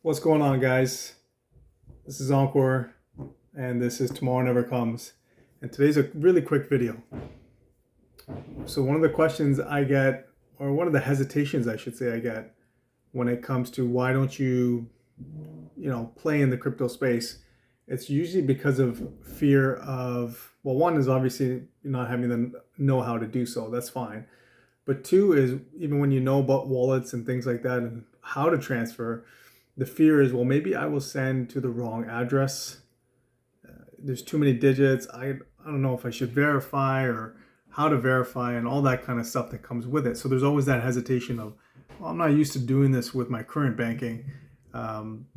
What's going on, guys? This is Encore, and this is Tomorrow Never Comes. And today's a really quick video. So one of the questions I get, or one of the hesitations I should say I get, when it comes to why don't you play in the crypto space, it's usually because of fear of, well, one is obviously not having the know-how to do so. That's fine. But two is, even when you know about wallets and things like that and how to transfer, the fear is, well, maybe I will send to the wrong address. There's too many digits. I don't know if I should verify or how to verify and all that kind of stuff that comes with it. So there's always that hesitation of, well, I'm not used to doing this with my current banking.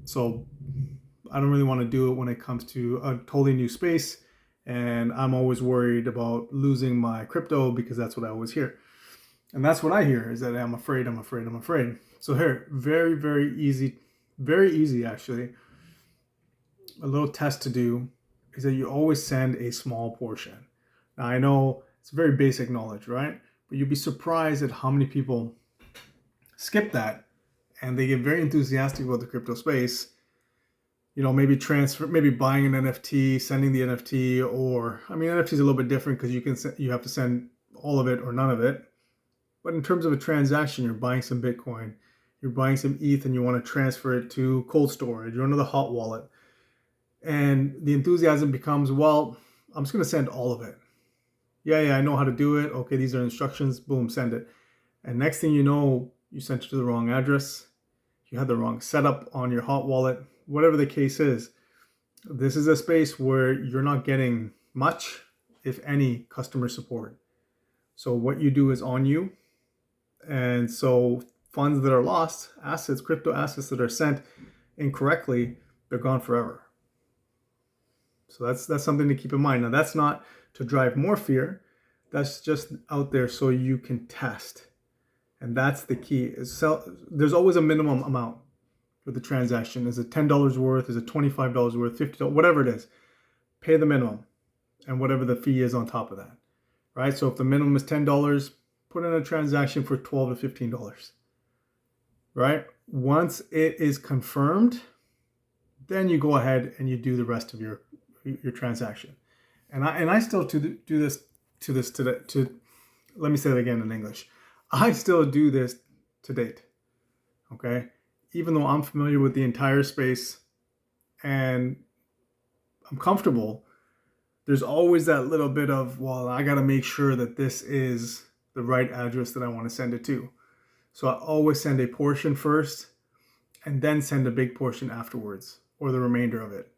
So I don't really want to do it when it comes to a totally new space. And I'm always worried about losing my crypto because that's what I always hear. And that's what I hear, is that I'm afraid. So here, very easy actually. A little test to do is that you always send a small portion. Now I know it's very basic knowledge, right? But you'd be surprised at how many people skip that and they get very enthusiastic about the crypto space. Maybe buying an NFT, sending the NFT, or NFT is a little bit different because you have to send all of it or none of it. But in terms of a transaction, you're buying some Bitcoin, you're buying some ETH, and you want to transfer it to cold storage or another hot wallet. And the enthusiasm becomes, well, I'm just going to send all of it. Yeah, I know how to do it. Okay, these are instructions. Boom, send it. And next thing you know, you sent it to the wrong address. You had the wrong setup on your hot wallet. Whatever the case is, this is a space where you're not getting much, if any, customer support. So what you do is on you. And so funds that are lost, assets, crypto assets that are sent incorrectly, they're gone forever. So that's something to keep in mind. Now, that's not to drive more fear. That's just out there so you can test. And that's the key. There's always a minimum amount for the transaction. Is it $10 worth? Is it $25 worth? $50? Whatever it is. Pay the minimum and whatever the fee is on top of that. Right? So if the minimum is $10, put in a transaction for $12 to $15. Right? Once it is confirmed, then you go ahead and you do the rest of your transaction. And I still do this. Let me say it again in English. I still do this to date. Okay? Even though I'm familiar with the entire space and I'm comfortable, there's always that little bit of, well, I got to make sure that this is the right address that I want to send it to. So I always send a portion first and then send a big portion afterwards, or the remainder of it.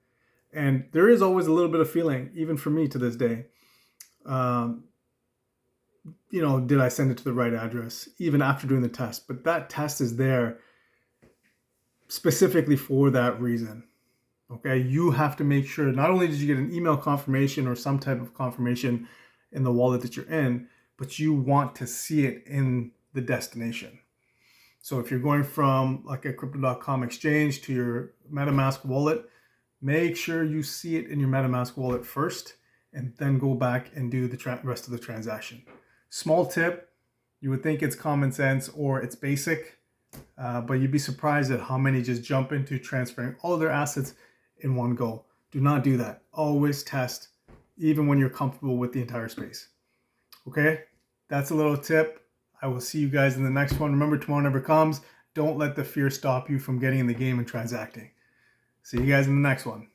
And there is always a little bit of feeling, even for me to this day. Did I send it to the right address, even after doing the test? But that test is there specifically for that reason. Okay, you have to make sure, not only did you get an email confirmation or some type of confirmation in the wallet that you're in, but you want to see it in the destination. So if you're going from like a crypto.com exchange to your MetaMask wallet, make sure you see it in your MetaMask wallet first and then go back and do the rest of the transaction. Small tip, you would think it's common sense or it's basic, but you'd be surprised at how many just jump into transferring all of their assets in one go. Do not do that. Always test, even when you're comfortable with the entire space. Okay, that's a little tip. I will see you guys in the next one. Remember, tomorrow never comes. Don't let the fear stop you from getting in the game and transacting. See you guys in the next one.